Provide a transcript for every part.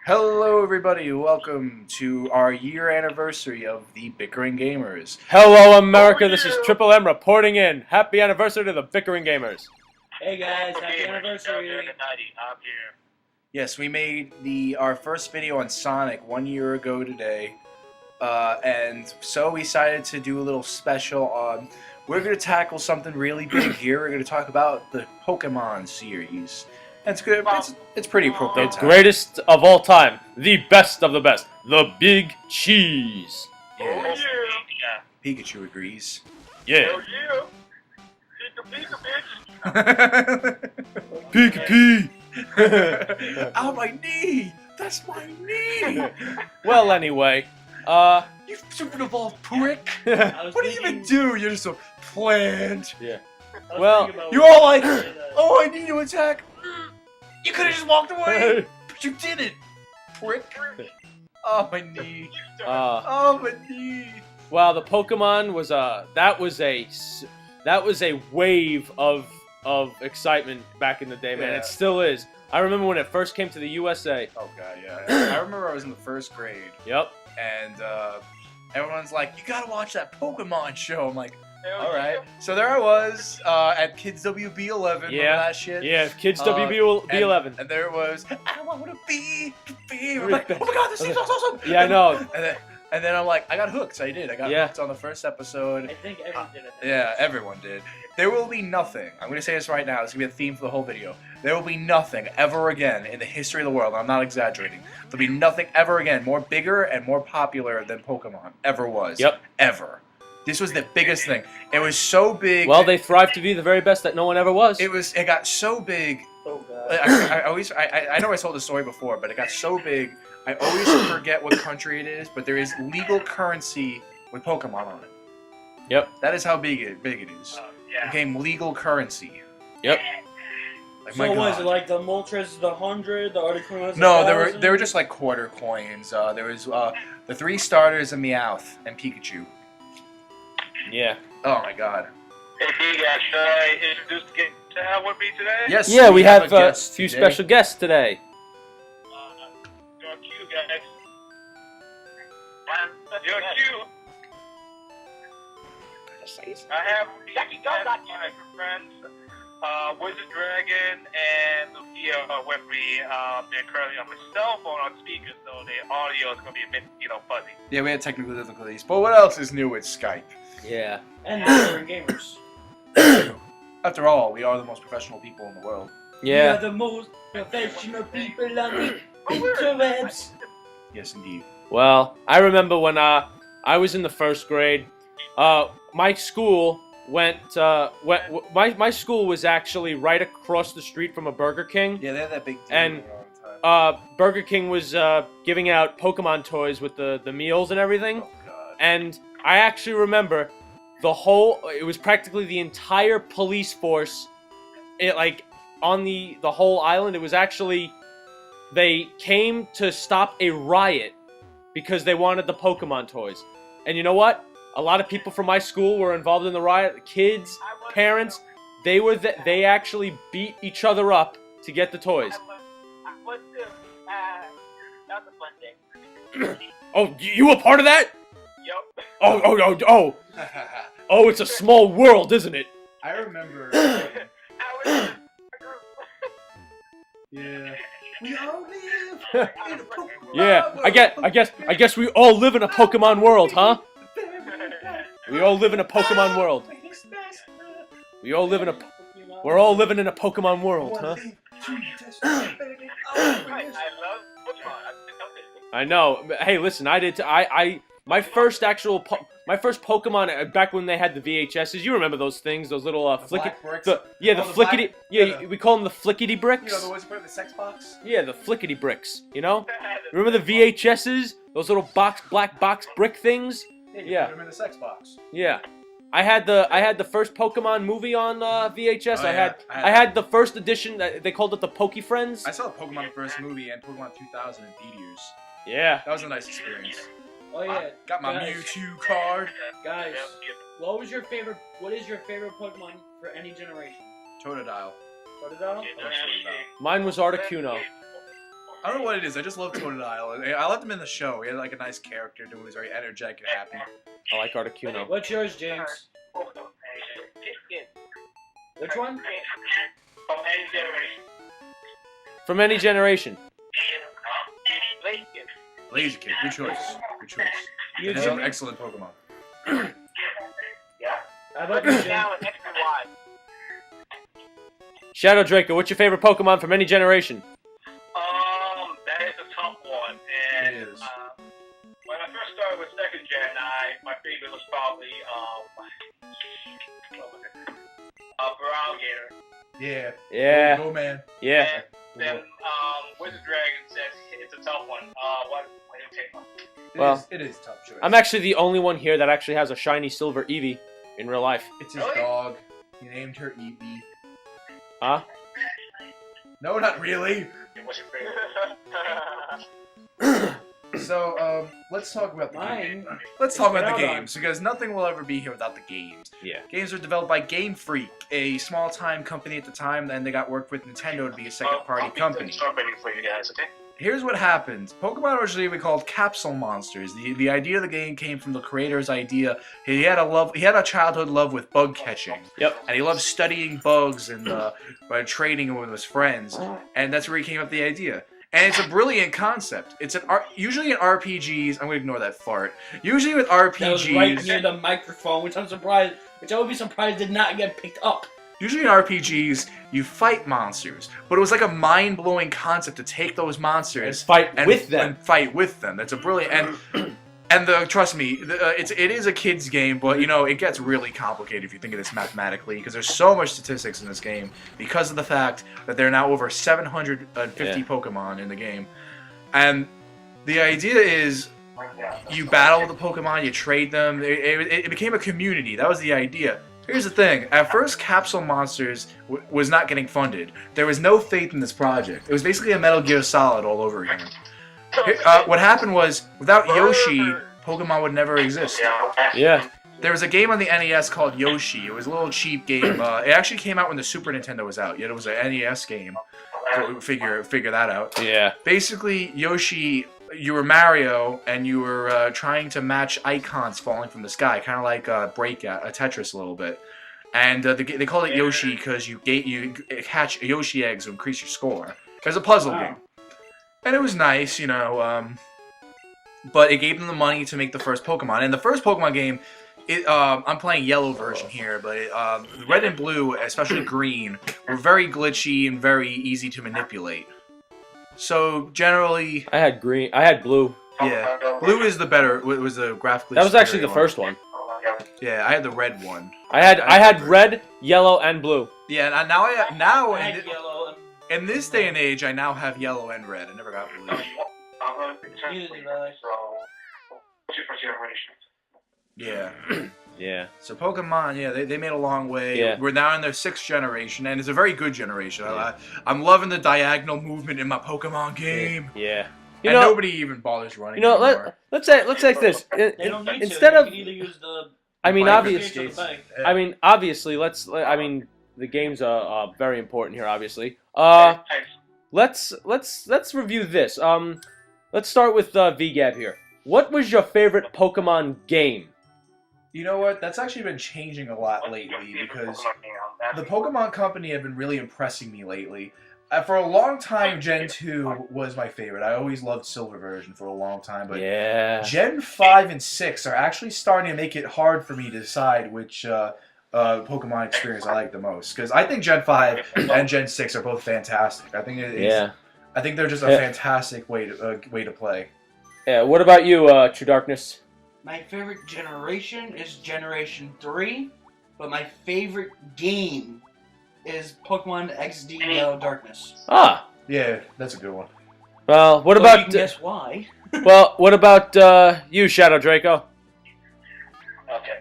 Hello, everybody. Welcome to our year anniversary of the Bickering Gamers. Hello, America. This is Triple M reporting in. Happy anniversary to the Bickering Gamers. Hey guys, happy anniversary! Yes, we made our first video on Sonic 1 year ago today, and so we decided to do a little special on. We're going to tackle something really big here. We're going to talk about the Pokémon series. It's good. It's pretty appropriate. The greatest of all time. The best of the best. The Big Cheese. Yeah. Pikachu agrees. Yeah. Hell yeah! Pika Pee. Ow, my knee! That's my knee! Well, anyway, You stupid evolved prick! I What do you even do? You're just a plant. well, You're all like, oh, I need to attack. You could have just walked away, but you didn't, prick. Oh, my knee. Oh, my knee. well, the Pokemon was that was a wave of excitement back in the day, man. Yeah. It still is. I remember when it first came to the USA. Oh, God, yeah. I remember I was in the first grade, Yep. and everyone's like, you gotta watch that Pokemon show. I'm like, all right. So there I was at Kids WB11. Remember that shit? Yeah, Kids WB11. And there it was. I want to be. I'm like, oh my god, this seems so awesome. Yeah, I know. And then I'm like, I got hooked. So I did. I got hooked on the first episode. I think everyone did it. Yeah, everyone did. There will be nothing. I'm gonna say this right now. This is gonna be a theme for the whole video. There will be nothing ever again in the history of the world. I'm not exaggerating. There'll be nothing ever again more bigger and more popular than Pokemon ever was. Yep. Ever. This was the biggest thing. It was so big. Well, they thrived to be the very best that no one ever was. It got so big. Oh god. I know I told the story before, but it got so big. I always forget what country it is, but there is legal currency with Pokemon on it. Yep. That is how big it is. It became legal currency. Yep. Like, So was it like the Moltres, the 100, the Articuno? No, they were just like quarter coins. There was the 3 starters and Meowth and Pikachu. Yeah. Oh my god. Hey guys, should I introduce the guest to have with me today? Yes. Yeah, we have a guest few today. special guests today. You're cute, guys. You're cute. I have my friends, Wizard Dragon and Lucia with me. They're currently on my cell phone on speakers, so the audio is going to be a bit, fuzzy. Yeah, we had technical difficulties, but what else is new with Skype? Yeah. And the gamers. After all, we are the most professional people in the world. We are Yeah. the most professional people on the interwebs. Yes, indeed. Well, I remember when I was in the first grade. My school my school was actually right across the street from a Burger King. Yeah, they had that big deal And, all the time. Burger King was giving out Pokemon toys with the meals and everything. Oh god. And I actually remember it was practically the entire police force, on the whole island. It was actually, they came to stop a riot because they wanted the Pokemon toys. And you know what? A lot of people from my school were involved in the riot. The kids, parents, they actually beat each other up to get the toys. That's a fun thing. Oh, you were part of that? Yup. Oh, it's a small world, isn't it? I remember. Yeah. We all live in a Pokemon Yeah, world. I guess we all live in a Pokemon world, huh? We all live in a Pokemon world. We're all living in a Pokemon world, huh? I love Pokemon. I know. Hey, listen, I did. My first Pokemon back when they had the VHSs. You remember those things? Those little black bricks? the Oh, flickety. black- Yeah, we call them the flickety bricks. You know the ones you put in the sex box? Yeah, the flickety bricks. You know? Remember the VHSs? Those little black box brick things? You Yeah. put them in the sex box. Yeah. I had the first Pokemon movie on VHS. Oh, I yeah. had the first edition. They called it the Poke Friends. I saw the Pokemon first movie and Pokemon 2000 in theaters. Yeah. That was a nice experience. Oh yeah. Got my Guys. Mewtwo card. Guys, what is your favorite Pokemon for any generation? Totodile. Totodile? I love Totodile. Mine was Articuno. I don't know what it is. I just love Totodile. I loved him in the show. He had like a nice character. He was very energetic and happy. I like Articuno. What's yours, James? Which one? From any generation. Laser Kid. Good choice. Good choice. You, It is an Jimmy? excellent Pokemon. How about you, Jim? Shadow Draco, what's your favorite Pokemon from any generation? That is a tough one. And It is. when I first started with second gen, my favorite was probably what was it? Alligator. Yeah. Yeah. Go man. Yeah. And then Wizard Dragon says it's a tough one. What do you take? Well, It is a tough choice. I'm actually the only one here that actually has a shiny silver Eevee in real life. It's his Really? dog. He named her Eevee. Huh? No, not really. What's your favorite? So, let's talk about the Mine. games. Let's talk about the Hold on. games, because nothing will ever be here without the games. Yeah. Games were developed by Game Freak, a small-time company at the time, then they got worked with Nintendo to be a second-party company. For you guys, okay? Here's what happened. Pokemon originally we called capsule monsters. The idea of the game came from the creator's idea. He had a childhood love with bug catching. Yep. And he loved studying bugs and by trading with his friends. And that's where he came up with the idea. And it's a brilliant concept. It's usually in RPGs. I'm gonna ignore that fart. Usually with That was right RPGs. near the microphone, which I would be surprised did not get picked up. Usually in RPGs, you fight monsters, but it was like a mind-blowing concept to take those monsters Fight with them. and fight with them. That's a brilliant and trust me, it is a kids game, but you know it gets really complicated if you think of this mathematically because there's so much statistics in this game because of the fact that there are now over 750 Pokemon in the game, and the idea is you battle the Pokemon, you trade them. It became a community. That was the idea. Here's the thing. At first, Capsule Monsters was not getting funded. There was no faith in this project. It was basically a Metal Gear Solid all over again. What happened was, without Yoshi, Pokemon would never exist. Yeah. There was a game on the NES called Yoshi. It was a little cheap game. It actually came out when the Super Nintendo was out. Yet it was an NES game. So figure that out. Yeah. Basically, Yoshi, you were Mario, and you were trying to match icons falling from the sky, kind of like a Tetris a little bit. And they called it Yoshi because you catch Yoshi eggs to increase your score. It was a puzzle game, and it was nice, you know. But it gave them the money to make the first Pokemon, and the first Pokemon game. I'm playing yellow version here, but red and blue, especially green, were very glitchy and very easy to manipulate. So generally, I had green. I had blue. yeah, blue is the better. It was the graphically. That was actually the superior first one. Yeah, I had the red one. I had red, yellow, and blue. Yeah, and Red, yellow, in this day and age, I now have yellow and red. I never got blue. Neither did I. Yeah. Yeah. So Pokemon, yeah, they made a long way. Yeah. We're now in their 6th generation, and it's a very good generation. Yeah. I'm loving the diagonal movement in my Pokemon game. Yeah. And nobody even bothers running anymore. let's say this. They don't need Instead to. of, You can either use the I mean, Bike obviously, to the bank. I mean, obviously, the games are very important here. Obviously, let's review this. Let's start with VGab here. What was your favorite Pokemon game? You know what? That's actually been changing a lot lately because the Pokemon Company have been really impressing me lately. For a long time, Gen 2 was my favorite. I always loved Silver version for a long time, but Yeah. Gen 5 and 6 are actually starting to make it hard for me to decide which Pokemon experience I like the most. Because I think Gen 5 and Gen 6 are both fantastic. I think I think they're just a fantastic way to play. Yeah. What about you, True Darkness? My favorite generation is Generation 3, but my favorite game is Pokemon XD Yellow Darkness. Ah. Yeah, that's a good one. Well, what You about? can guess why. Well, what about you, Shadow Draco? Okay.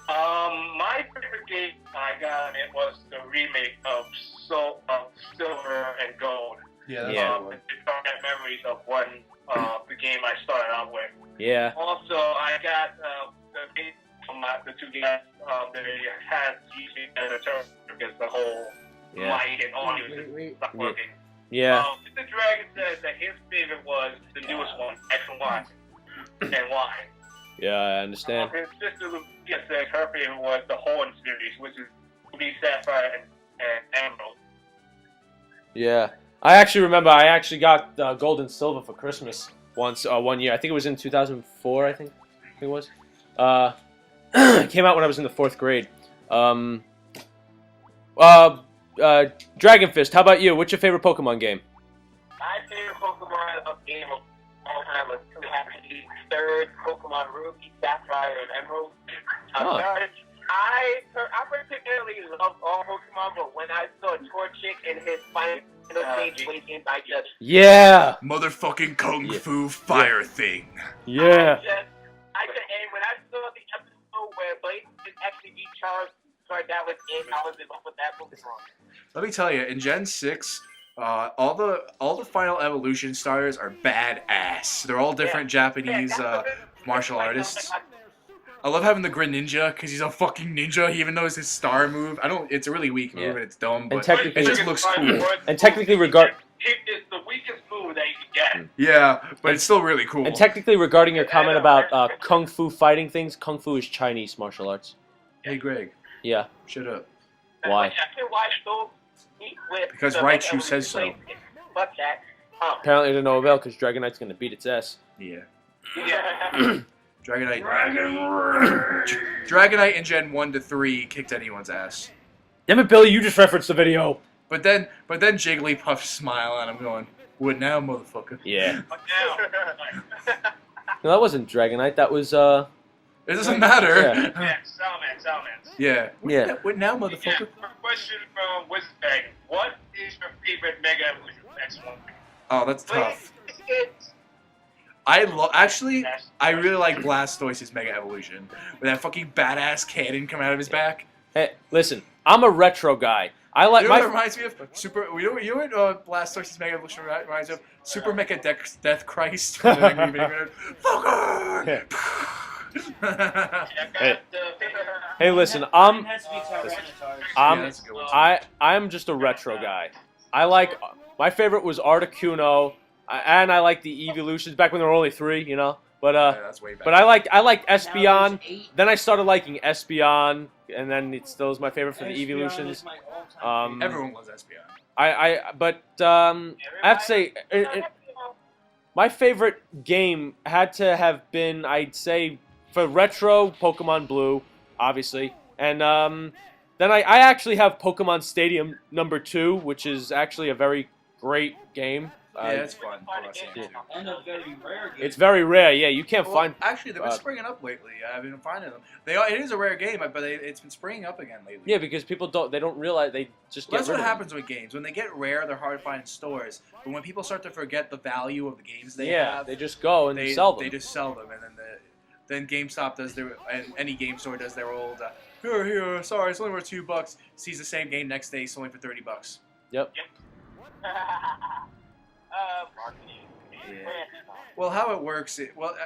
My favorite game I got it was the remake of Silver and Gold. Yeah, that's Yeah. a good one. It's got memories of when the game I started out with. Yeah. Also, I got the game from the two guys. They had using as a term because the whole Yeah. light and audio Wait. stopped working. Yeah. Mr. Dragon says that his favorite was the newest one, X and Y. And why? Yeah, I understand. His sister Lucia says her favorite was the Horn series, which is Ruby, Sapphire, and Emerald. Yeah. I actually remember I actually got Gold and Silver for Christmas once, 1 year. I think it was in 2004, I think it was. It came out when I was in the 4th grade. Dragon Fist, how about you? What's your favorite Pokemon game? My favorite Pokemon game of all time was the third Pokemon Ruby, Sapphire, and Emerald. I particularly love all Pokemon, but when I saw Torchic and his final stage waiting, I just... Yeah! Motherfucking Kung Fu fire thing. Yeah! And when I saw the episode where Blaze actually beat Charles, that was it. I was in love with that Pokemon. Let me tell you, in Gen 6, all the final evolution starters are badass. They're all different Japanese martial artists. I love having the Greninja because he's a fucking ninja. He even knows his star move. It's a really weak move and it's dumb, but technically- it just looks cool. And technically, It's the weakest move that you can get. Yeah, but it's still really cool. And technically, regarding your comment about Kung Fu fighting things, Kung Fu is Chinese martial arts. Hey, Greg, Yeah. shut up. Why? I can watch those clips. Because Raichu says so. Fuck that. Apparently, to no avail because Dragonite's gonna beat its ass. Yeah. Yeah. Dragonite. Dragonite in Gen 1 to 3 kicked anyone's ass. Damn it, Billy! You just referenced the video. But then Jigglypuff smile at him, going, "What now, motherfucker?" Yeah. Fuck now. No, that wasn't Dragonite. That was It doesn't matter. Yeah. Salamence. Yeah. Yeah. What now, motherfucker? Question from Wizard. What is your favorite Mega Evolution? Next one. Oh, that's tough. I really like Blastoise's Mega Evolution. With that fucking badass cannon coming out of his back. Hey, listen, I'm a retro guy. I like You know my. what it reminds me of? You know what Blastoise's Mega Evolution reminds me of? Super Mecha Death Christ. Fucker! Hey, listen, Mine has to be Tyranitar. that's a good one. I'm just a retro guy. I like my favorite was Articuno, and I like the evolutions back when there were only 3, you know. But Yeah, that's way back. but I like Espeon. Now there's 8. Then I started liking Espeon, and then it still is my favorite for the Espeon evolutions. is my all-time favorite. Everyone loves Espeon. I have to say, my favorite game had to have been, I'd say, for retro, Pokemon Blue, obviously, and then I actually have Pokemon Stadium #2, which is actually a very great game. Yeah, it's fun. And a very rare game. It's very rare. Yeah, you can't find. Actually, they've been springing up lately. I've been finding them. It is a rare game, but it's been springing up again lately. Yeah, because people don't realize they just Well, get that's rid what of them. happens with games. When they get rare, they're hard to find in stores. But when people start to forget the value of the games they Yeah, have, they just go and they sell them. They just sell them, and then GameStop does their, and any game store does their old. Here, sorry, it's only worth $2. Sees the same game next day, selling for $30. Yep. Well, how it works?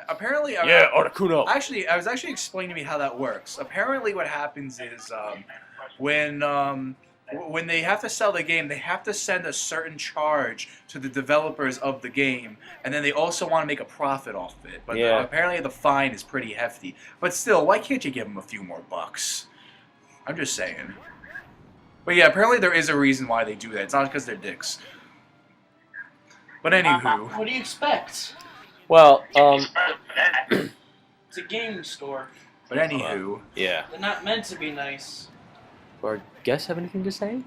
Apparently, Yeah, Articuno. Actually, I was actually explaining to me how that works. Apparently, what happens is when they have to sell the game, they have to send a certain charge to the developers of the game, and then they also want to make a profit off it. But Yeah. apparently, the fine is pretty hefty. But still, why can't you give them a few more bucks? I'm just saying. But yeah, apparently there is a reason why they do that. It's not because they're dicks. But anywho. What do you expect? Well, It's a gaming store. But anywho. yeah. They're not meant to be nice. Or guests have anything to say?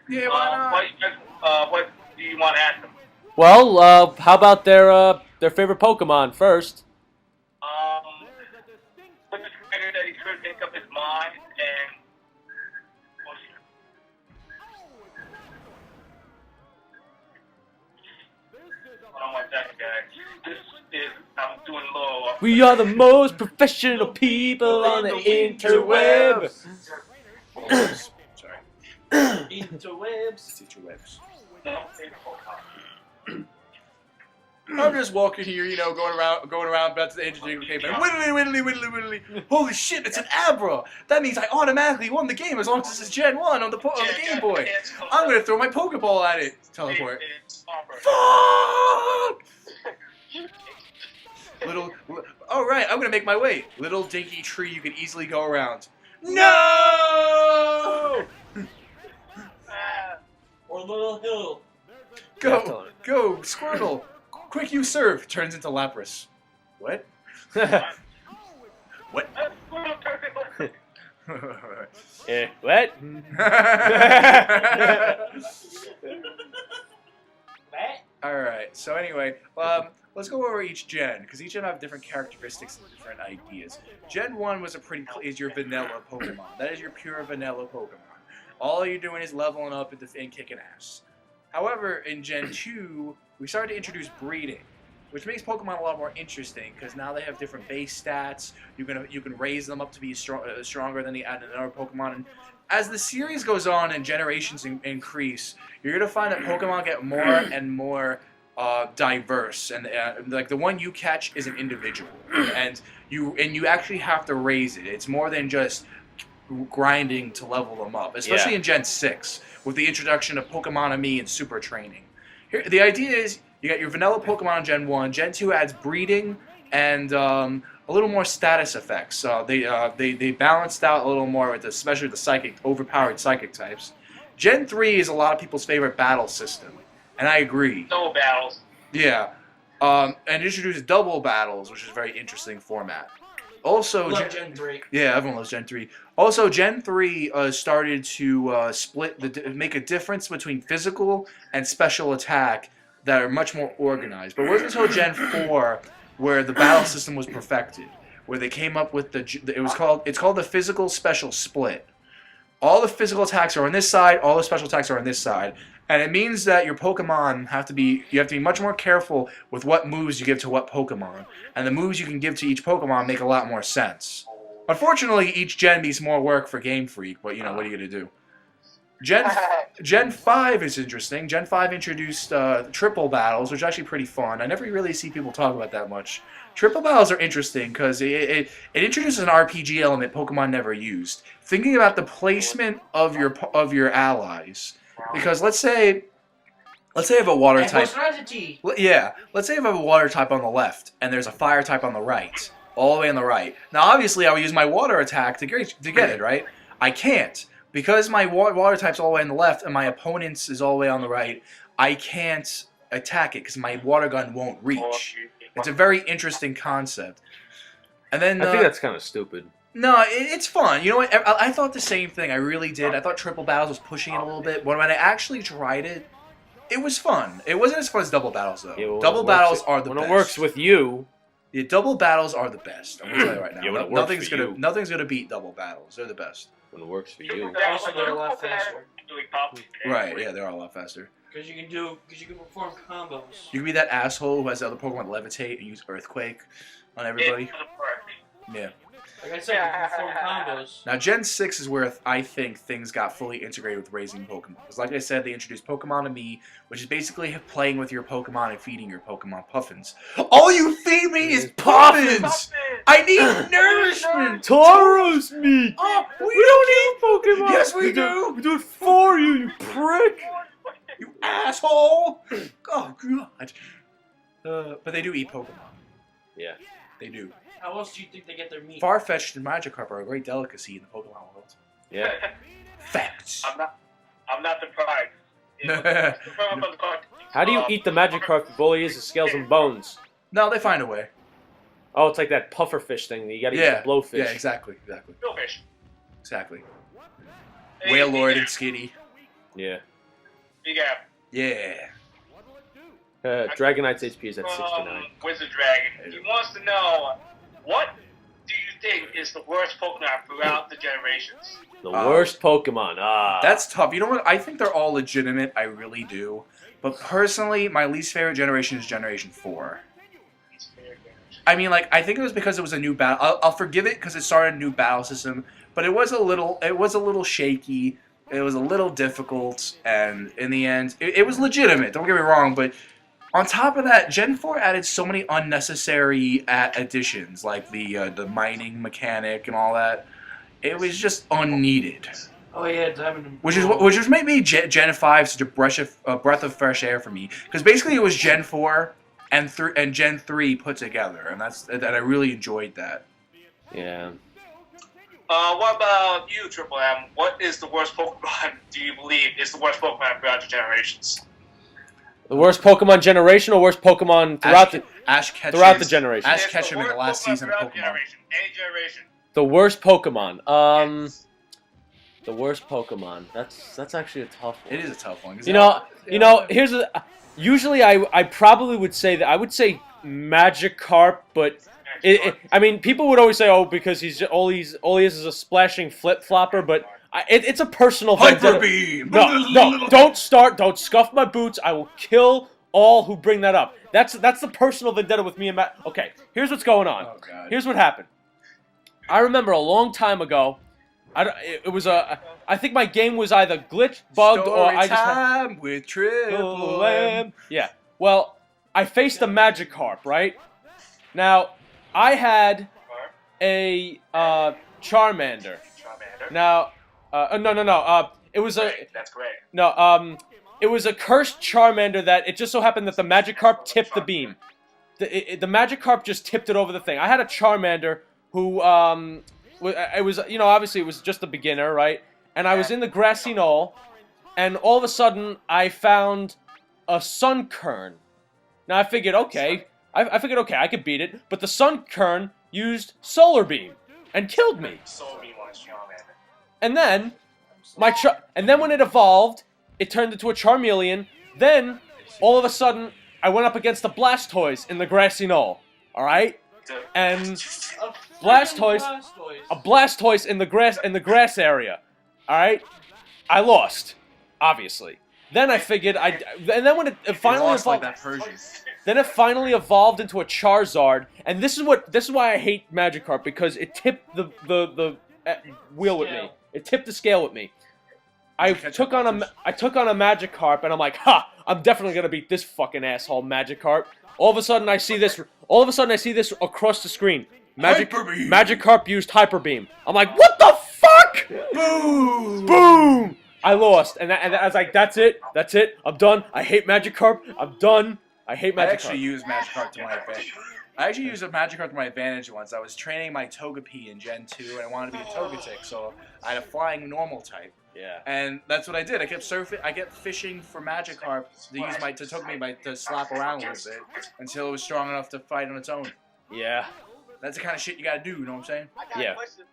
Yeah, why not? What do you want to ask them? Well, how about their favorite Pokemon first? But the commander that he could make up his mind and. Hold on 1 second, guys. This is I'm doing low. We are the most professional people on the interweb. Sorry. Interwebs. Teacher Webs. I'm just walking here, you know, going around, about to the engineering caveman. Whittly. Holy shit, it's an Abra. That means I automatically won the game as long as this is Gen 1 on the Game Boy. I'm gonna throw my Pokeball at it. Teleport. Fuck! Alright, I'm gonna make my way. Little dinky tree you can easily go around. No! Or Little Hill. Go, Squirtle. Quick, you serve. Turns into Lapras. What? What? What? Alright, so anyway, let's go over each gen, because each gen have different characteristics and different ideas. Gen 1 was is your vanilla Pokemon. That is your pure vanilla Pokemon. All you're doing is leveling up and kicking ass. However, in Gen 2, we started to introduce breeding, which makes Pokemon a lot more interesting, because now they have different base stats. You can raise them up to be stronger than another Pokemon. And as the series goes on and generations increase, you're gonna find that Pokemon get more and more diverse, and like the one you catch is an individual, and you actually have to raise it. It's more than just grinding to level them up, especially in Gen 6 with the introduction of Pokemon-Ami and Super Training. Here, the idea is you got your vanilla Pokemon in Gen 1. Gen 2 adds breeding and a little more status effects. They balanced out a little more with especially the overpowered psychic types. Gen 3 is a lot of people's favorite battle system, and I agree. No battles. Yeah, and it introduces double battles, which is a very interesting format. Also, Gen 3. Yeah, everyone loves Gen 3. Also, Gen 3 started to make a difference between physical and special attack that are much more organized. But it wasn't until Gen 4 where the battle system was perfected, where they came up with it's called the physical special split. All the physical attacks are on this side, all the special attacks are on this side. And it means that your Pokemon you have to be much more careful with what moves you give to what Pokemon. And the moves you can give to each Pokemon make a lot more sense. Unfortunately, each gen means more work for Game Freak, but you know, what are you going to do? Gen 5 is interesting. Gen 5 introduced triple battles, which is actually pretty fun. I never really see people talk about that much. Triple battles are interesting because it introduces an RPG element Pokemon never used. Thinking about the placement of your allies. Because let's say I have a water type. Yeah, let's say I have a water type on the left, and there's a fire type on the right, all the way on the right. Now, obviously, I would use my water attack to get it, right? I can't. Because my water type's all the way on the left, and my opponent's is all the way on the right, I can't attack it, because my water gun won't reach. It's a very interesting concept. And then I think that's kind of stupid. No, it's fun. You know what? I thought the same thing. I really did. I thought triple battles was pushing it a little bit. But when I actually tried it, it was fun. It wasn't as fun as double battles, though. Yeah, double battles are the best. When it works with you. Yeah, double battles are the best. I'm gonna tell you right now. Yeah, when it nothing's works gonna beat double battles. They're the best. When it works for you. Also, they're a lot faster. Right? Yeah, they're a lot faster. Because you can perform combos. You can be that asshole who has the other Pokemon levitate and use Earthquake on everybody. Yeah. Like I said, you can perform combos. Now, Gen 6 is where I think things got fully integrated with raising Pokemon. Because like I said, they introduced Pokemon-Ami, which is basically playing with your Pokemon and feeding your Pokemon puffins. All you feed me is puffins! I need nourishment! Tauros meat! Oh, we don't eat Pokemon! Yes, we do! We do it for you, you prick! You asshole! Oh, God. But they do eat Pokemon. Yeah. They do. How else do you think they get their meat? Farfetch'd and Magikarp are a great delicacy in the Pokemon world. Yeah. Facts. I'm not surprised. How do you eat the Magikarp if all he is scales and bones? No, they find a way. Oh, it's like that pufferfish thing. You gotta eat the blowfish. Yeah, exactly. Billfish. Exactly. Wailord and Skitty. Yeah. Big App. Yeah. Dragonite's HP is at 69. Wizard Dragon. He wants to know, what do you think is the worst Pokemon throughout the generations? The worst Pokemon. That's tough. You know what? I think they're all legitimate. I really do. But personally, my least favorite generation is Generation 4. I mean, like, I think it was because it was a new battle. I'll forgive it because it started a new battle system, but it was a little shaky. It was a little difficult, and in the end, it was legitimate. Don't get me wrong, but On top of that, Gen 4 added so many unnecessary additions, like the mining mechanic and all that. It was just unneeded. Oh yeah, Diamond. Which is maybe Gen 5 such a breath of fresh air for me, because basically it was Gen 4 and Gen 3 put together, and I really enjoyed that. Yeah. What about you, Triple M? What is the worst Pokemon do you believe is the worst Pokemon throughout the generations? The worst Pokemon generation or worst Pokemon throughout the generation? Ash Ketchum in the last season of Pokemon. Any generation. The worst Pokemon. The worst Pokemon. That's actually a tough one. It is a tough one. Here's usually I probably would say that I would say Magikarp, but I mean people would always say, oh, because all he is a splashing flip flopper, but it's a personal Hyper Beam. No, don't scuff my boots. I will kill all who bring that up. That's the personal vendetta with me and Matt. Okay, here's what's going on. Oh, God. Here's what happened. I remember a long time ago. I think my game was either glitched, bugged, or I just had with Triple M. Yeah. Well, I faced a Magikarp, right? Now, I had a Charmander. Now, no. It was That's great. No, it was a cursed Charmander that it just so happened that the Magikarp tipped the beam. The Magikarp just tipped it over the thing. I had a Charmander who it was obviously it was just a beginner, right? And I was in the grassy knoll, and all of a sudden I found a Sunkern. Now I figured, okay, I could beat it, but the Sunkern used Solar Beam and killed me. Solar Beam on Charmander. And then when it evolved, it turned into a Charmeleon. Then all of a sudden I went up against a Blastoise in the grassy knoll. All right, and a Blastoise in the grass area. All right, I lost, obviously. Then I figured and then when it finally evolved, like that Persian. then it finally evolved into a Charizard, and this is why I hate Magikarp, because it tipped the wheel with me. It tipped the scale with me. I took on a Magikarp, and I'm like, ha! I'm definitely gonna beat this fucking asshole Magikarp. All of a sudden I see this across the screen. Magikarp used Hyper Beam. I'm like, what the fuck? Boom! Boom! I lost, and I was like, that's it. I'm done. I hate Magikarp. I'm done. I hate Magikarp. I actually used Magikarp to my advantage. I actually used a Magikarp to my advantage once. I was training my Togepi in Gen 2, and I wanted to be a Togetic, so I had a flying normal type. Yeah. And that's what I did. I kept fishing for Magikarp to slap around a little bit until it was strong enough to fight on its own. Yeah. That's the kind of shit you gotta do, you know what I'm saying? I got a question.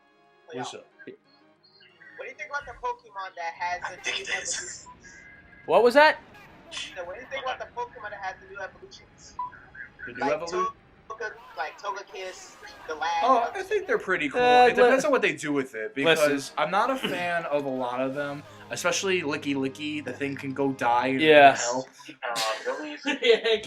What's up? What do you think about the Pokemon that has the new evolutions? What was that? What do you think about the Pokemon that has the new evolutions? The new evolution? Like Togekiss, the lab. Oh, I think they're pretty cool. It depends on what they do with it, because Listen. I'm not a fan of a lot of them, especially Licky Licky. The thing can go die in Yeah. hell. Really?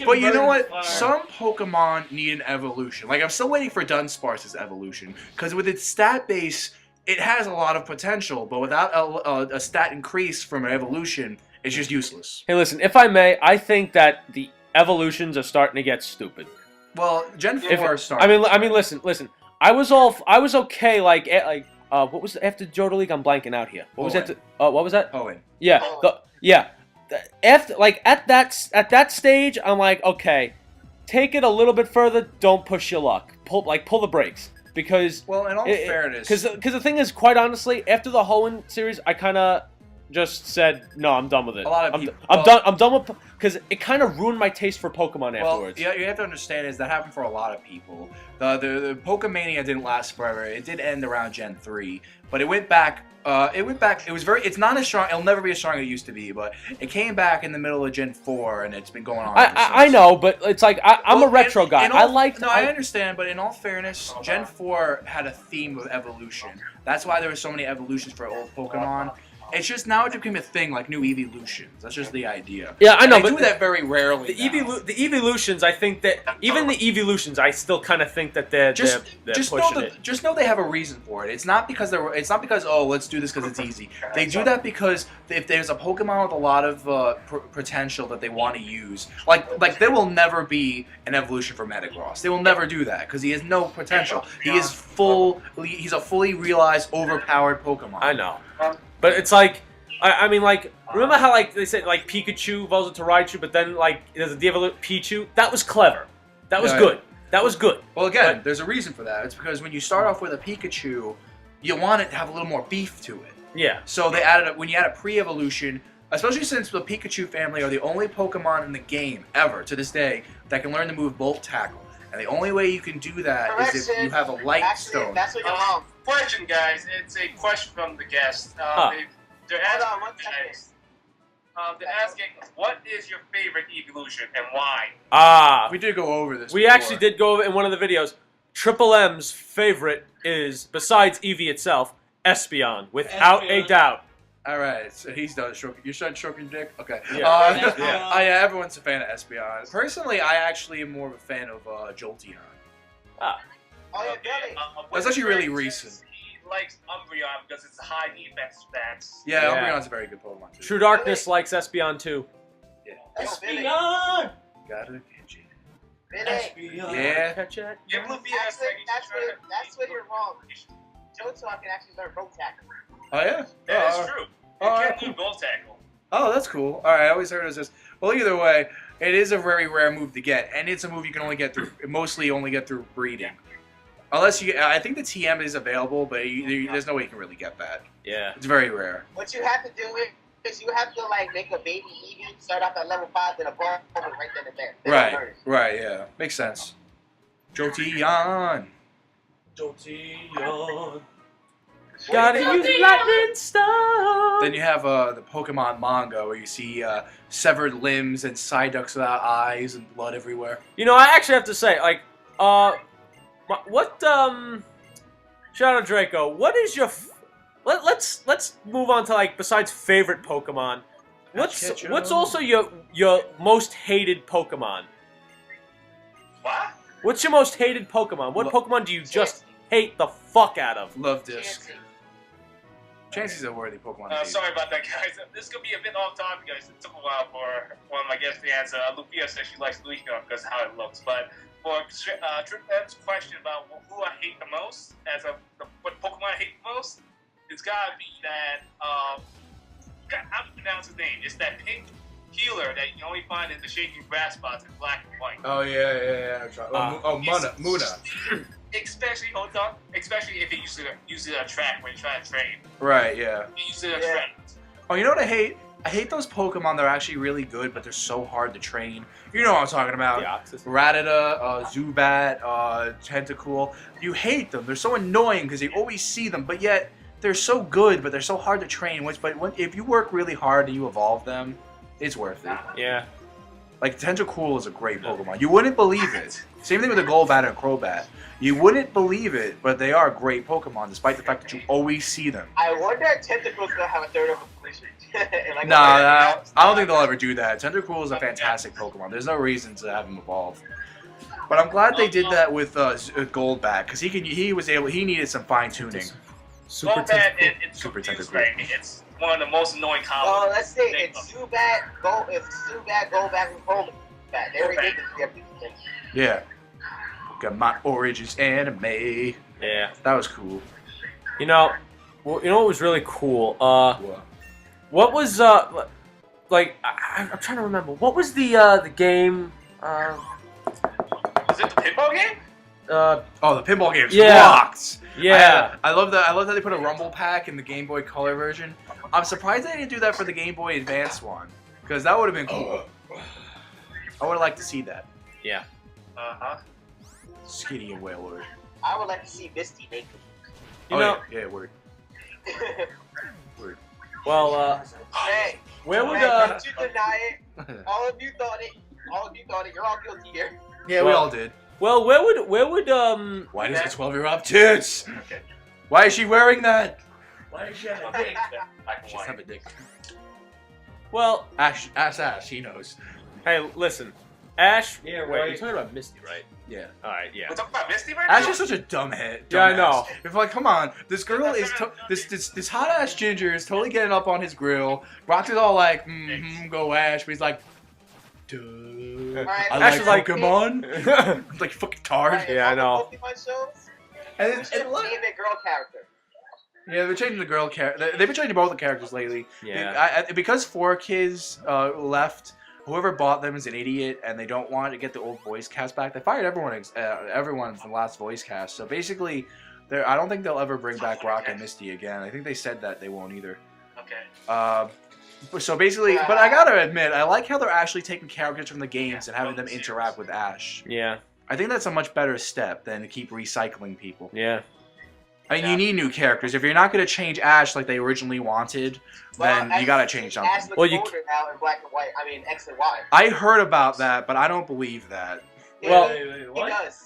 But you know what? Some Pokemon need an evolution. Like, I'm still waiting for Dunsparce's evolution, because with its stat base, it has a lot of potential, but without a stat increase from an evolution, it's just useless. Hey, listen, if I may, I think that the evolutions are starting to get stupid. Well, Gen 4 started. I mean, listen. I was okay. What was after Johto League? I'm blanking out here. What was that? What was that? Owen. Yeah. At that stage, I'm like, okay, take it a little bit further. Don't push your luck. Pull the brakes, because. Well, in all fairness, because the thing is, quite honestly, after the Hoenn series, I kind of just said, no, I'm done with it. A lot of people. I'm done with, because it kind of ruined my taste for Pokemon afterwards. Well, yeah, you have to understand is that happened for a lot of people. The Pokemania didn't last forever. It did end around Gen 3, but it went back. It's not as strong. It'll never be as strong as it used to be, but it came back in the middle of Gen 4, and it's been going on. I know, but it's like I'm a retro guy. I understand, but in all fairness, Gen 4 had a theme of evolution. That's why there were so many evolutions for old Pokemon. It's just now it became a thing, like new evolutions. That's just the idea. Yeah, I know, They but do that very rarely. the evolutions, I think that even the evolutions, I still kind of think that they're just pushing know it. just know they have a reason for it. It's not because oh, let's do this because it's easy. They do that because if there's a Pokemon with a lot of potential that they want to use, like there will never be an evolution for Metagross. They will never do that because he has no potential. He's a fully realized, overpowered Pokemon. I know, but it's like. I mean, like, remember how, like, they said, like, Pikachu evolves into Raichu, but then, like, there's a de-evolute Pichu? That was clever. That was good. That was good. Well, again, there's a reason for that. It's because when you start off with a Pikachu, you want it to have a little more beef to it. Yeah. So they when you add a pre-evolution, especially since the Pikachu family are the only Pokemon in the game, ever, to this day, that can learn the move Volt Tackle. And the only way you can do that is if you have a Light Stone. That's what you're wrong. Question, guys. It's a question from the guest. They're Hold asking, on, 1 second. they're asking, what is your favorite evolution and why? We did go over this. We before. actually did go over it in one of the videos. Triple M's favorite is, besides Eevee itself, Espeon, without a doubt. All right, so he's done stroking. You're done stroking dick. Okay. Yeah. Yeah, everyone's a fan of Espeon. Personally, I actually am more of a fan of Jolteon. Oh, yeah, Billy. That's actually really recent. He likes Umbreon because it's high defense stats. Yeah, Yeah. Umbreon's a very good Pokemon too. True Darkness likes Espeon too. Billy. Gotta catch it. Billy. Yeah. Catch it. Give Luffy a Actually, second. that's where you're wrong. Johto can actually learn Volt Tackle. Oh yeah. That is true. You alright, can't do Volt Tackle. Oh, that's cool. All right, I always heard it as this. Well, either way, it is a very rare move to get, and it's a move you can only get through, mostly only get through breeding. Unless you, I think the TM is available, but there's no way you can really get that. Yeah. It's very rare. What you have to do is you have to like make a baby Eevee, start off at level 5, then evolve it right then and there. Then learn Right, it. right, yeah, makes sense. Jolteon. Gotta use Lightning Stone. Then you have the Pokemon manga where you see severed limbs and Psyducks without eyes and blood everywhere. You know, I actually have to say, like, shout out Draco. What is your? Let's move on to, like, besides favorite Pokemon. What's also your most hated Pokemon? What? What's your most hated Pokemon? What Pokemon do you just hate the fuck out of? Love Disc. Chansey's a worthy Pokemon. Sorry about that, guys. This could be a bit off topic, guys. It took a while for one of my guests to answer. Lucia says she likes Lucia because of how it looks. But for Trip M's question about who I hate the most, what Pokemon I hate the most, it's gotta be that, how do you pronounce his name? It's that pink healer that you only find in the shaking grass spots in black and white. Oh, yeah. Muna. Especially if it uses a track when you try to train. Right, yeah. It uses a track. Oh, you know what I hate? I hate those Pokemon that are actually really good, but they're so hard to train. You know what I'm talking about. Rattata, Zubat, Tentacool. You hate them. They're so annoying because you always see them, but yet they're so good, but they're so hard to train. If you work really hard and you evolve them, it's worth it. Yeah. Like, Tentacool is a great Pokemon. You wouldn't believe it. Same thing with the Golbat and Crobat. You wouldn't believe it, but they are great Pokemon, despite the fact that you always see them. I wonder if Tentacle's gonna have a third evolution. Like Nah, I don't think they'll ever do that. Tentacool is a fantastic Pokemon. There's no reason to have him evolve. But I'm glad they did that with Goldbat, because he needed some fine tuning. Golbat, it's Super confused, Tentacool. right? It's one of the most annoying combos. Well, let's say it's Zubat, Golbat, and Golbat. They already did this. Yeah. Got my Origins anime. Yeah. That was cool. You know what was really cool? What was like I'm trying to remember. What was the game? Is it the pinball game? Oh, the pinball game's Yeah. rocked. Yeah. I love that. I love that they put a Rumble Pack in the Game Boy Color version. I'm surprised they didn't do that for the Game Boy Advance one, because that would have been cool. I would have liked to see that. Yeah. Skinny and Wailord. I would like to see Misty naked. You know. Yeah, word. Word. Well, Hey, where would don't you deny it? All of you thought it. You're all guilty here. Yeah, we all did. Well, where would Why does a 12-year-old have tits? Okay. Why is she wearing that? Why does she have a Black dick? and She doesn't have a white. dick. Well, Ash, he knows. hey, listen. Ash. Yeah, wait, right. you're talking about Misty, right? Yeah. All right, yeah. We're talking about Misty right Ash now? is such a dumb head. Yeah, I dumbass. know. If like, come on, this girl is this hot ass ginger is totally getting up on his grill. Brock is all like, go Ash, but he's like, duh. Alright, I Ash like is like- Pokemon. Like fucking tard. Alright, Yeah, I know. Pokemon shows, And, you should look- name their girl character. yeah, they're changing the girl character. They've been changing both the characters lately. Yeah. Because 4Kids left. Whoever bought them is an idiot, and they don't want to get the old voice cast back. They fired everyone from the last voice cast. So basically, I don't think they'll ever bring back Brock and Misty again. I think they said that they won't either. Okay. So basically, but I gotta admit, I like how they're actually taking characters from the games and having them interact with Ash. Yeah. I think that's a much better step than to keep recycling people. Yeah. I mean, you need new characters. If you're not going to change Ash like they originally wanted, then you got to change something. Ash looks Well, you older now in black and white. I mean, X and Y. I heard about that, but I don't believe that. Well- he does.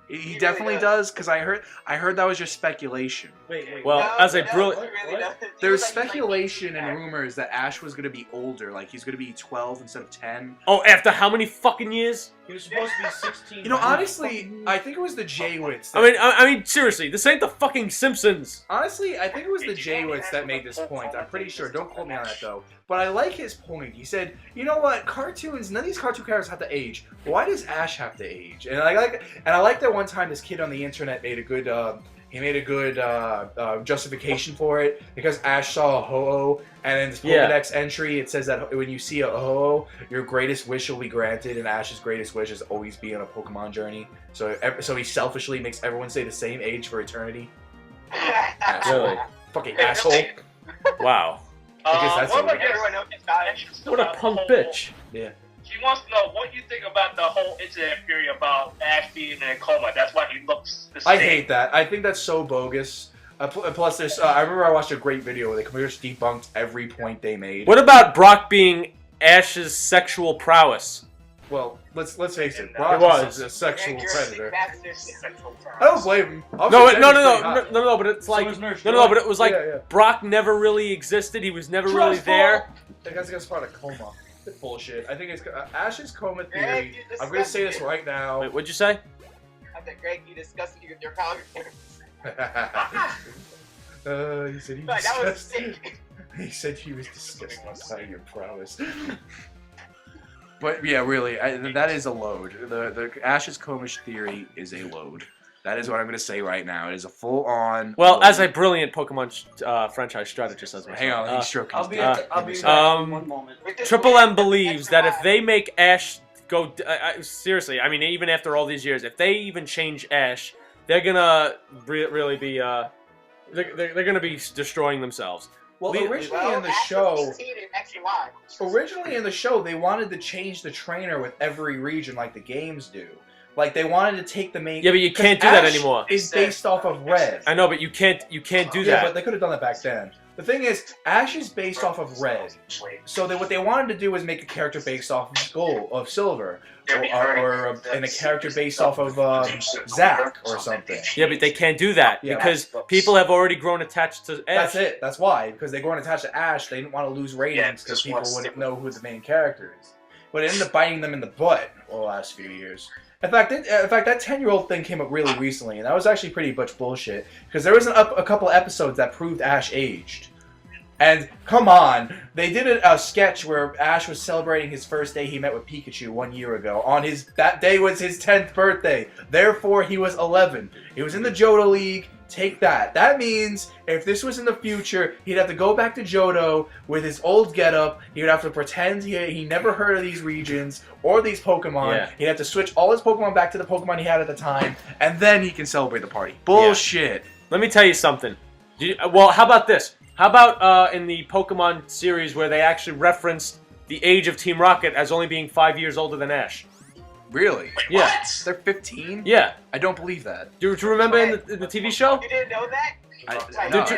He He definitely really does, because I heard that was just speculation. Wait. Well, No, as a no, brilliant- he really does. He There's was like- speculation and rumors that Ash was going to be older, like he's going to be 12 instead of 10. Oh, after how many fucking years? He was supposed to be 16. You know, honestly, I think it was the Jaywits. I mean, seriously, this ain't the fucking Simpsons. Honestly, I think it was the Jaywits that made this point. I'm pretty sure. Don't quote me on that, though. But I like his point. He said, you know what? Cartoons, none of these cartoon characters have to age. Why does Ash have to age? And I like that one time this kid on the internet made a good justification for it, because Ash saw a Ho-Oh, and in this Pokedex entry, it says that when you see a Ho-Oh, your greatest wish will be granted, and Ash's greatest wish is always be on a Pokemon journey. So he selfishly makes everyone stay the same age for eternity. Really? Fucking asshole. Wow. I guess that's what what about it Everyone knows it's not. What a punk bitch. Yeah. She wants to know what you think about the whole incident theory about Ash being in a coma. That's why he looks the same. I hate that. I think that's so bogus. Plus, there's. I remember I watched a great video where they pretty much debunked every point they made. What about Brock being Ash's sexual prowess? Well, let's face it. It Brock was. is a sexual predator. Sexual I don't blame him. No, but it's like was Nurse no, but it was like Yeah. Brock never really existed. He was never really there. That guy's got part of coma. Bullshit. I think it's Ash's coma Greg, theory. you I'm gonna say this disgusting. right now. Wait, what'd you say? I said, Greg, you disgusted me with your comments. He said he was Like, that was disgusted. sick. He said he was disgusted by your prowess. But yeah, really, that is a load. The Ash's Komish theory is a load. That is what I'm going to say right now. It is a full-on. Well, load. as a brilliant Pokemon franchise strategist, as myself, Hang on, he's stroking his dick. I'll be Give me a back second. in one moment. With this Triple man, M believes extra that if high. they make Ash go seriously, I mean, even after all these years, if they even change Ash, they're gonna really be they're gonna be destroying themselves. Well, Well, originally in the Ash show, was 18 in X and Y. originally in the show, they wanted to change the trainer with every region, like the games do. Like they wanted to take the main. Yeah, but you 'cause can't do that Ash anymore. Is based off of Red. I know, but you can't do Yeah, that. but they could have done that back then. The thing is, Ash is based off of Red. So what they wanted to do was make a character based off of Gold, of Silver, and a character based off of Zack or something. Yeah, but they can't do that Yeah. because people have already grown attached to Ash. That's it. That's why. Because they weren't attached to Ash, they didn't want to lose ratings because people wouldn't know who the main character is. But it ended up biting them in the butt over the last few years. In fact, that 10-year-old thing came up really recently, and that was actually pretty much bullshit. Because there was a couple episodes that proved Ash aged. And come on, they did a sketch where Ash was celebrating his first day he met with Pikachu 1 year ago. That day was his 10th birthday. Therefore, he was 11. He was in the Johto League. Take that. That means if this was in the future, he'd have to go back to Johto with his old getup. He would have to pretend he never heard of these regions or these Pokemon. Yeah. He'd have to switch all his Pokemon back to the Pokemon he had at the time, and then he can celebrate the party. Bullshit. Let me tell you something. Well, how about this? How about in the Pokemon series where they actually referenced the age of Team Rocket as only being 5 years older than Ash? Really? Yeah. They're 15? Yeah. I don't believe that. Do you remember in the TV show? You didn't know that?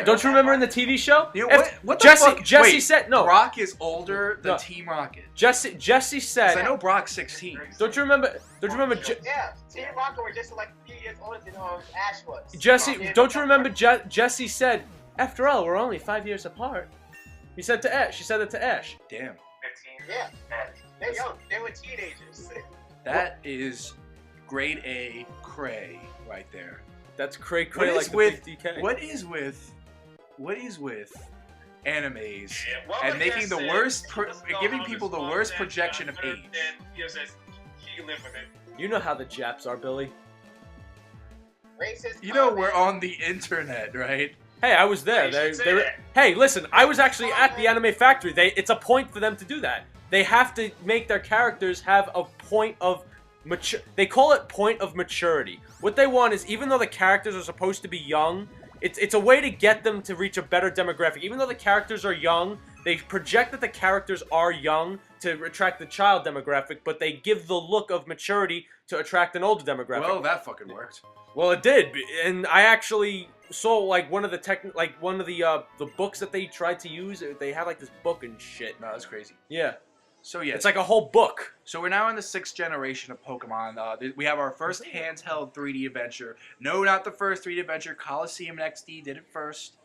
Don't you remember in the TV show? You know, If- what the Jesse fuck? Jesse Wait, said no. Brock is older than No. Team Rocket. Jesse 'Cause said. I know Brock's 16. Don't you remember? Yeah, Team Rocket were just like a few years older than Ash was. Jesse? Don't you remember? Jesse said After all, we're only 5 years apart. He said to Ash. She said it to Ash. Damn. 15. Yeah. They're young. They were teenagers. That is grade A cray right there. That's cray What cray is like the with big DK. what is with animes Yeah, what and was making that the said? worst, Let's go giving on people the this worst one, projection of and, age? He says he can live with it. You know how the Japs are, Billy. Racist. You know comment. we're on the internet, right? Hey, I was there. You should say They were, that. hey, listen, I was actually at the anime factory. It's a point for them to do that. They have to make their characters have a point of They call it point of maturity. What they want is, even though the characters are supposed to be young, it's a way to get them to reach a better demographic. Even though the characters are young, they project that the characters are young to attract the child demographic, but they give the look of maturity to attract an older demographic. Well, that fucking worked. Well, it did, and I actually saw like one of the books that they tried to use. They had like this book and shit. No, that's crazy. Yeah, So yeah, it's like a whole book. So we're now in the 6th generation of Pokemon. We have our first handheld 3D adventure. No, not the first 3D adventure. Coliseum XD did it first.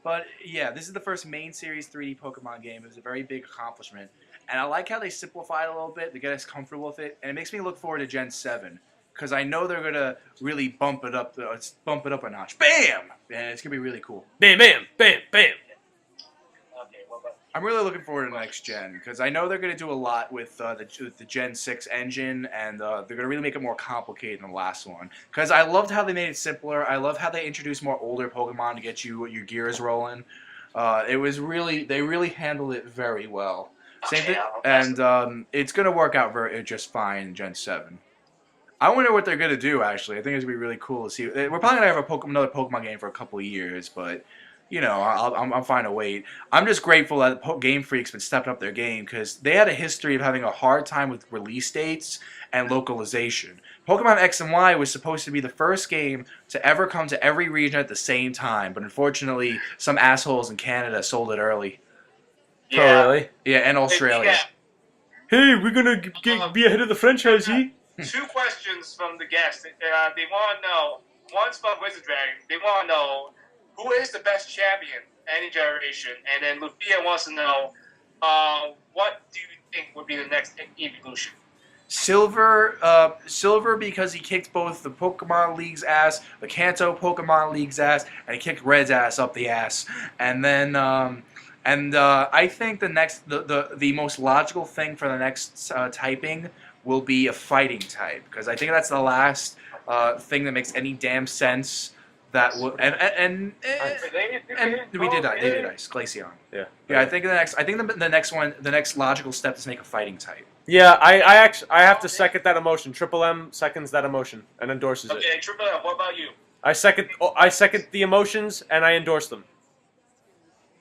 But yeah, this is the first main series 3D Pokemon game. It was a very big accomplishment. And I like how they simplified it a little bit to get us comfortable with it. And it makes me look forward to Gen 7. Because I know they're going to really bump it up a notch. Bam! And it's going to be really cool. Bam, bam, bam, bam. Okay, what about I'm really looking forward to the next gen because I know they're going to do a lot with the Gen 6 engine, and they're going to really make it more complicated than the last one. Because I loved how they made it simpler. I love how they introduced more older Pokemon to get your gears rolling. They really handled it very well. Same thing, and it's going to work out just fine in Gen 7. I wonder what they're going to do, actually. I think it's going to be really cool to see. We're probably going to have another Pokemon game for a couple of years, but... You know, I'm fine to wait. I'm just grateful that Game Freak's been stepping up their game because they had a history of having a hard time with release dates and localization. Pokemon X and Y was supposed to be the first game to ever come to every region at the same time, but unfortunately, some assholes in Canada sold it early. Oh, really? Yeah, and Australia. Hey, we're gonna be ahead of the franchisee. 2 questions from the guests. They want to know. One's from Wizard Dragon. They want to know who is the best champion any generation, and then Lucia wants to know what do you think would be the next evolution? Silver because he kicked both the Pokemon League's ass, the Kanto Pokemon League's ass, and he kicked Red's ass up the ass. And then, I think the most logical thing for the next typing will be a fighting type, because I think that's the last thing that makes any damn sense. That will and we did ice Glaceon. Yeah. Yeah, I think the next logical step is to make a fighting type. Yeah, I have to second that emotion. Triple M seconds that emotion and endorses it. Okay, Triple M, what about you? I second the emotions and I endorse them.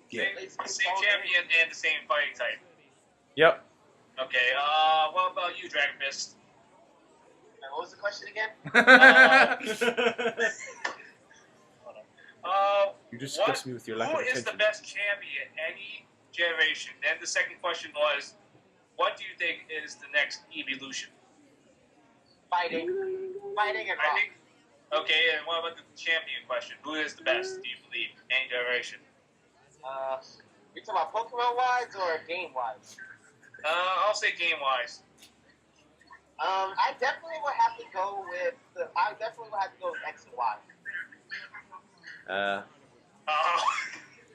Yeah. Same champion and the same fighting type. Yep. Okay, what about you, Dragon Fist? What was the question again? You just disgust me with your lack of Who is the attention. best champion any generation? Then the second question was, what do you think is the next evolution? Fighting and rock. Fighting? Okay, and what about the champion question? Who is the best, do you believe, any generation? We talking about Pokemon wise or game wise? I'll say game-wise. I definitely would have to go with X and Y.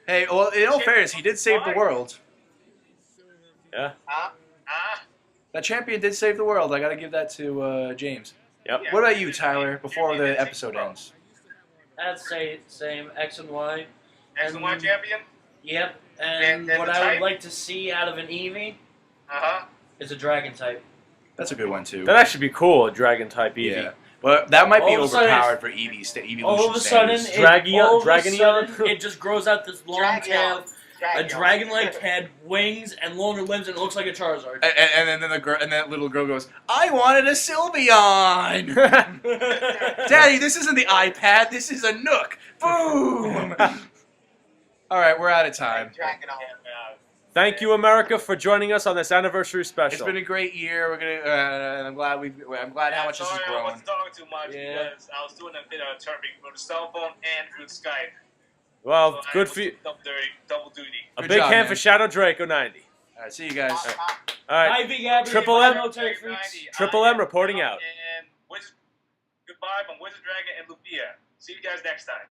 Hey, well, in all fairness, he did save the world. Yeah. That champion did save the world. I gotta give that to James. Yep. What about you, Tyler? Before the episode ends. I'd say same X and Y. X and Y champion? Yep. And And what the I would type? like to see out of an Eevee Uh-huh. is a Dragon type. That's a good one too. That actually be cool, a dragon type Eevee. Yeah. But that might be All of a sudden overpowered for Eeveelution All of a sudden, standards. Dragonion? it just grows out this long tail, a dragon-like head, wings, and longer limbs, and it looks like a Charizard. And then that little girl goes, "I wanted a Sylveon." Daddy, this isn't the iPad. This is a Nook. Boom. All right, we're out of time. Thank you, America, for joining us on this anniversary special. It's been a great year. We're gonna. I'm glad how much this has I grown. wasn't talking too much Yeah. because I was doing a bit of typing through the cell phone and through Skype. Well, So good I for you. Double duty. A Good big job, hand man. for Shadow Draco 90. All right, see you guys. All right, Ivy, Abby, Triple bye, M. military freaks. Triple M reporting out. And goodbye from Wizard Dragon and Lupia. See you guys next time.